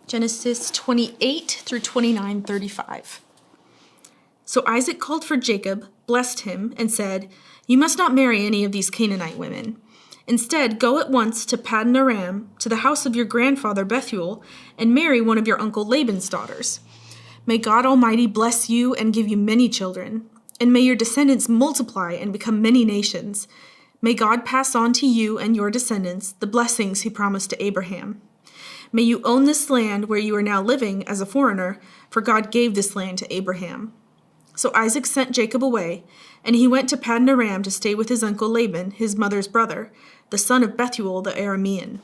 Genesis 28 through 29:35. So Isaac called for Jacob, blessed him, and said, "You must not marry any of these Canaanite women. Instead, go at once to Paddan Aram, to the house of your grandfather Bethuel, and marry one of your uncle Laban's daughters. May God Almighty bless you and give you many children, and may your descendants multiply and become many nations. May God pass on to you and your descendants the blessings he promised to Abraham. May you own this land where you are now living as a foreigner, for God gave this land to Abraham." So Isaac sent Jacob away, and he went to Paddan Aram to stay with his uncle Laban, his mother's brother, the son of Bethuel the Aramean.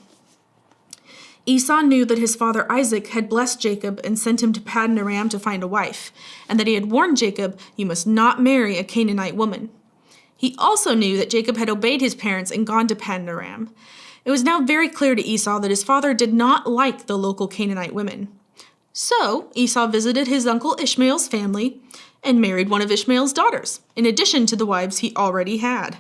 Esau knew that his father Isaac had blessed Jacob and sent him to Paddan Aram to find a wife, and that he had warned Jacob, "You must not marry a Canaanite woman." He also knew that Jacob had obeyed his parents and gone to Paddan Aram. It was now very clear to Esau that his father did not like the local Canaanite women. So Esau visited his uncle Ishmael's family and married one of Ishmael's daughters, in addition to the wives he already had.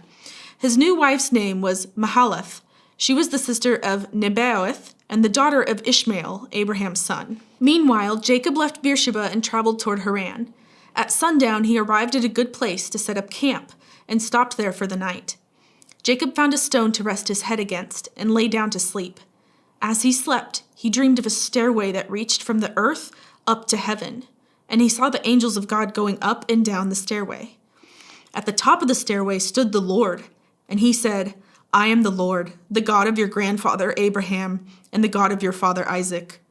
His new wife's name was Mahalath. She was the sister of Nebaioth and the daughter of Ishmael, Abraham's son. Meanwhile, Jacob left Beersheba and traveled toward Haran. At sundown, he arrived at a good place to set up camp and stopped there for the night. Jacob found a stone to rest his head against and lay down to sleep. As he slept, he dreamed of a stairway that reached from the earth up to heaven, and he saw the angels of God going up and down the stairway. At the top of the stairway stood the Lord, and he said, "I am the Lord, the God of your grandfather Abraham and the God of your father Isaac.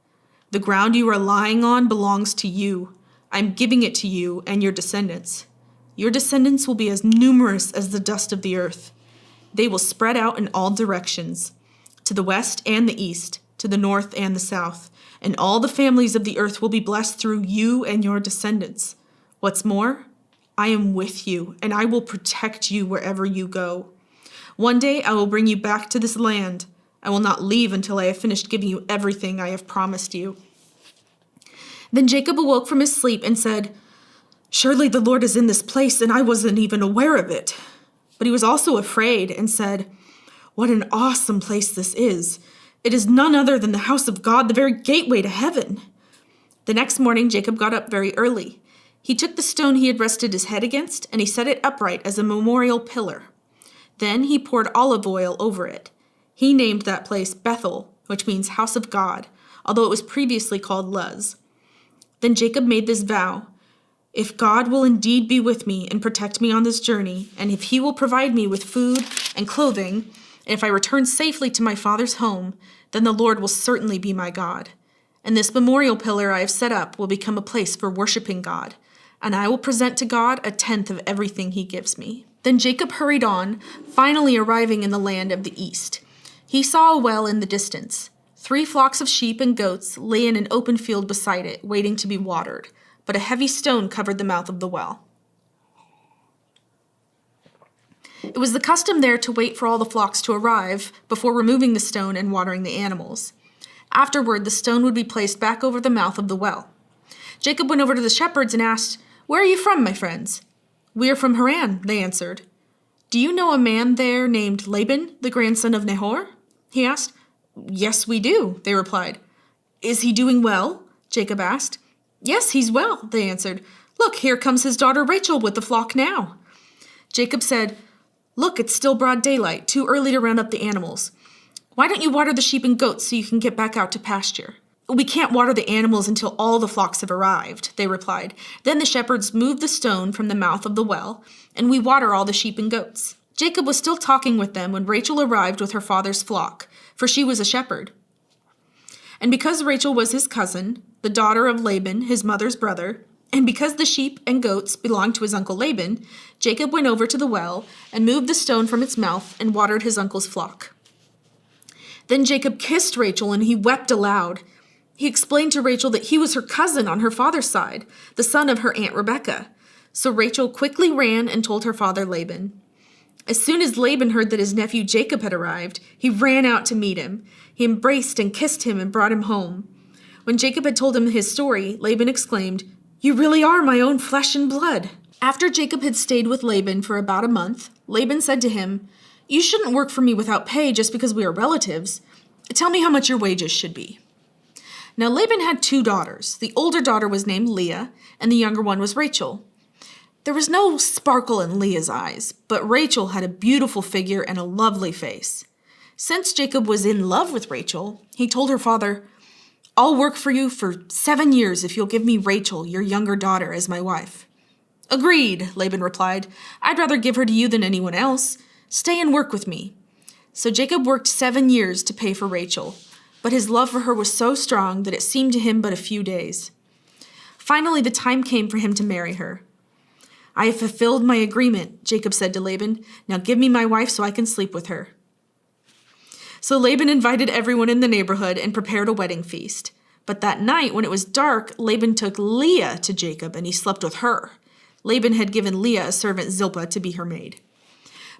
The ground you are lying on belongs to you. I am giving it to you and your descendants. Your descendants will be as numerous as the dust of the earth. They will spread out in all directions, to the west and the east, to the north and the south, and all the families of the earth will be blessed through you and your descendants. What's more, I am with you, and I will protect you wherever you go. One day I will bring you back to this land. I will not leave until I have finished giving you everything I have promised you." Then Jacob awoke from his sleep and said, "Surely the Lord is in this place, and I wasn't even aware of it." But he was also afraid and said, "What an awesome place this is. It is none other than the house of God, the very gateway to heaven." The next morning, Jacob got up very early. He took the stone he had rested his head against, and he set it upright as a memorial pillar. Then he poured olive oil over it. He named that place Bethel, which means house of God, although it was previously called Luz. Then Jacob made this vow: "If God will indeed be with me and protect me on this journey, and if he will provide me with food and clothing, and if I return safely to my father's home, then the Lord will certainly be my God. And this memorial pillar I have set up will become a place for worshiping God, and I will present to God a tenth of everything he gives me." Then Jacob hurried on, finally arriving in the land of the east. He saw a well in the distance. 3 flocks of sheep and goats lay in an open field beside it, waiting to be watered, but a heavy stone covered the mouth of the well. It was the custom there to wait for all the flocks to arrive before removing the stone and watering the animals. Afterward, the stone would be placed back over the mouth of the well. Jacob went over to the shepherds and asked, "Where are you from, my friends?" "We are from Haran," they answered. "Do you know a man there named Laban, the grandson of Nahor?" he asked. "Yes, we do," they replied. "Is he doing well?" Jacob asked. "Yes, he's well," they answered. "Look, here comes his daughter Rachel with the flock now." Jacob said, "Look, it's still broad daylight, too early to round up the animals. Why don't you water the sheep and goats so you can get back out to pasture?" "We can't water the animals until all the flocks have arrived," they replied. Then the shepherds moved the stone from the mouth of the well, and we water all the sheep and goats. Jacob was still talking with them when Rachel arrived with her father's flock, for she was a shepherd. And because Rachel was his cousin, the daughter of Laban, his mother's brother, and because the sheep and goats belonged to his uncle Laban, Jacob went over to the well and moved the stone from its mouth and watered his uncle's flock. Then Jacob kissed Rachel, and he wept aloud. He explained to Rachel that he was her cousin on her father's side, the son of her aunt Rebekah. So Rachel quickly ran and told her father Laban. As soon as Laban heard that his nephew Jacob had arrived, he ran out to meet him. He embraced and kissed him and brought him home. When Jacob had told him his story, Laban exclaimed, "You really are my own flesh and blood." After Jacob had stayed with Laban for about a month, Laban said to him, "You shouldn't work for me without pay just because we are relatives. Tell me how much your wages should be." Now Laban had 2 daughters. The older daughter was named Leah, and the younger one was Rachel. There was no sparkle in Leah's eyes, but Rachel had a beautiful figure and a lovely face. Since Jacob was in love with Rachel, he told her father, "I'll work for you for 7 years if you'll give me Rachel, your younger daughter, as my wife." "Agreed," Laban replied. "I'd rather give her to you than anyone else. Stay and work with me." So Jacob worked 7 years to pay for Rachel, but his love for her was so strong that it seemed to him but a few days. Finally, the time came for him to marry her. "I have fulfilled my agreement," Jacob said to Laban. "Now give me my wife so I can sleep with her." So Laban invited everyone in the neighborhood and prepared a wedding feast. But that night, when it was dark, Laban took Leah to Jacob and he slept with her. Laban had given Leah a servant Zilpah to be her maid.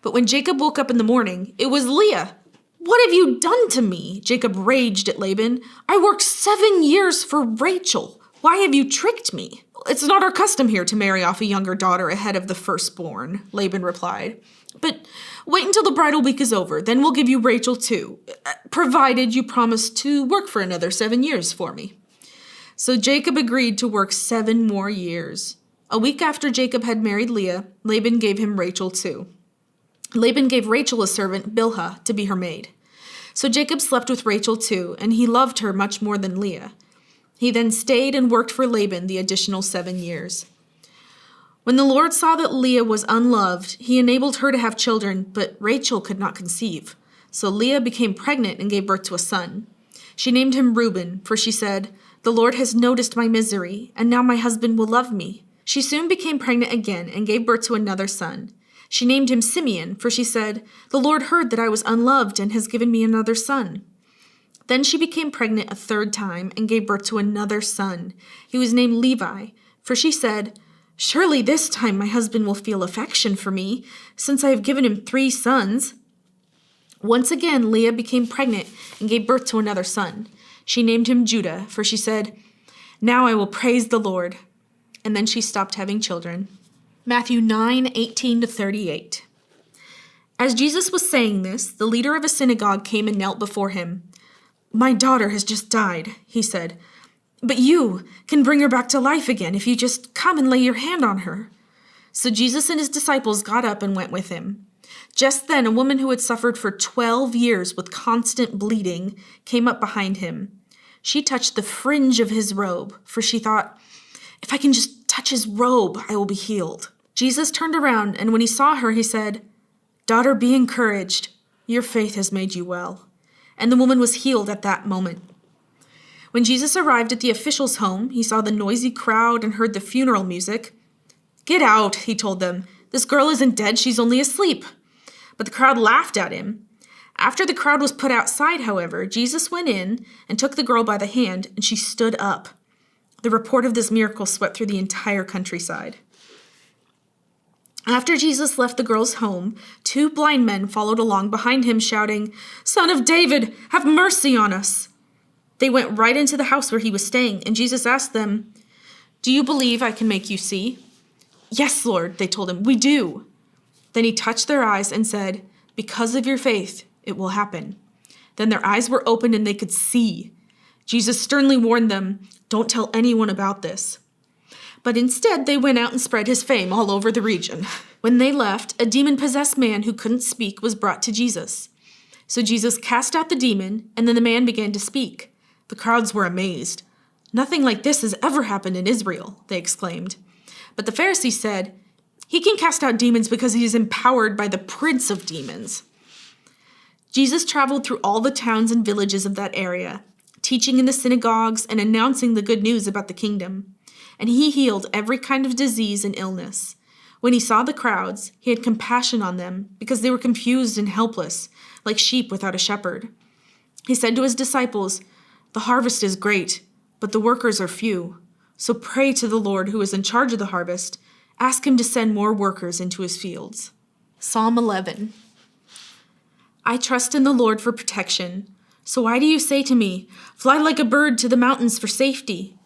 But when Jacob woke up in the morning, it was Leah. "What have you done to me?" Jacob raged at Laban. "I worked 7 years for Rachel. Why have you tricked me?" "It's not our custom here to marry off a younger daughter ahead of the firstborn," Laban replied. "But wait until the bridal week is over, then we'll give you Rachel too, provided you promise to work for another 7 years for me." So Jacob agreed to work 7 more years. A week after Jacob had married Leah, Laban gave him Rachel too. Laban gave Rachel a servant, Bilhah, to be her maid. So Jacob slept with Rachel too, and he loved her much more than Leah. He then stayed and worked for Laban the additional 7 years. When the Lord saw that Leah was unloved, he enabled her to have children, but Rachel could not conceive. So Leah became pregnant and gave birth to a son. She named him Reuben, for she said, "The Lord has noticed my misery, and now my husband will love me." She soon became pregnant again and gave birth to another son. She named him Simeon, for she said, "The Lord heard that I was unloved and has given me another son." Then she became pregnant a 3rd time and gave birth to another son. He was named Levi, for she said, "Surely this time my husband will feel affection for me, since I have given him 3 sons." Once again, Leah became pregnant and gave birth to another son. She named him Judah, for she said, "Now I will praise the Lord." And then she stopped having children. Matthew 9:18-38. As Jesus was saying this, the leader of a synagogue came and knelt before him. "My daughter has just died," he said, "but you can bring her back to life again if you just come and lay your hand on her." So Jesus and his disciples got up and went with him. Just then, a woman who had suffered for 12 years with constant bleeding came up behind him. She touched the fringe of his robe, for she thought, "If I can just touch his robe, I will be healed." Jesus turned around, and when he saw her, he said, "Daughter, be encouraged. Your faith has made you well." And the woman was healed at that moment. When Jesus arrived at the official's home, he saw the noisy crowd and heard the funeral music. "Get out," he told them. "This girl isn't dead, she's only asleep." But the crowd laughed at him. After the crowd was put outside, however, Jesus went in and took the girl by the hand, and she stood up. The report of this miracle swept through the entire countryside. After Jesus left the girl's home, 2 blind men followed along behind him, shouting, "Son of David, have mercy on us." They went right into the house where he was staying, and Jesus asked them, "Do you believe I can make you see?" "Yes, Lord," they told him, "we do." Then he touched their eyes and said, "Because of your faith, it will happen." Then their eyes were opened and they could see. Jesus sternly warned them, "Don't tell anyone about this." But instead, they went out and spread his fame all over the region. When they left, a demon-possessed man who couldn't speak was brought to Jesus. So Jesus cast out the demon, and then the man began to speak. The crowds were amazed. "Nothing like this has ever happened in Israel," they exclaimed. But the Pharisees said, "He can cast out demons because he is empowered by the prince of demons." Jesus traveled through all the towns and villages of that area, teaching in the synagogues and announcing the good news about the kingdom. And he healed every kind of disease and illness. When he saw the crowds, he had compassion on them because they were confused and helpless, like sheep without a shepherd. He said to his disciples, "The harvest is great, but the workers are few. So pray to the Lord who is in charge of the harvest. Ask him to send more workers into his fields." Psalm 11. I trust in the Lord for protection. So why do you say to me, "Fly like a bird to the mountains for safety"?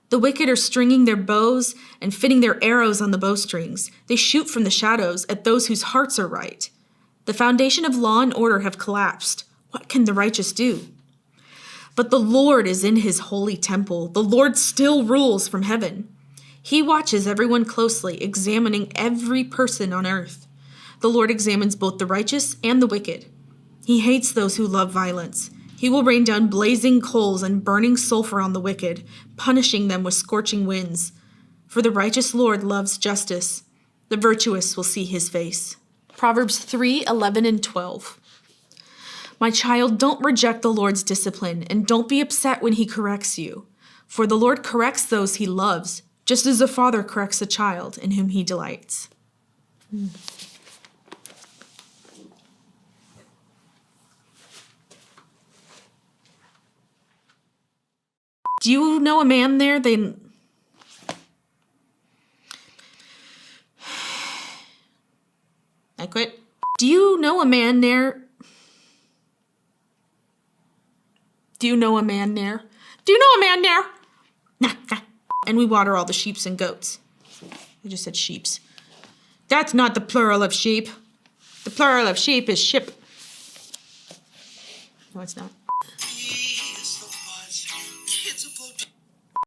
The wicked are stringing their bows and fitting their arrows on the bowstrings. They shoot from the shadows at those whose hearts are right. The foundation of law and order have collapsed. What can the righteous do? But the Lord is in his holy temple. The Lord still rules from heaven. He watches everyone closely, examining every person on earth. The Lord examines both the righteous and the wicked. He hates those who love violence. He will rain down blazing coals and burning sulfur on the wicked, punishing them with scorching winds. For the righteous Lord loves justice. The virtuous will see his face. Proverbs 3:11 and 12. My child, don't reject the Lord's discipline, and don't be upset when he corrects you. For the Lord corrects those he loves, just as a father corrects a child in whom he delights. Do you know a man there? I quit. Do you know a man there? Do you know a man there? Do you know a man there? And we water all the sheeps and goats. I just said sheeps. That's not the plural of sheep. The plural of sheep is ship. No, it's not.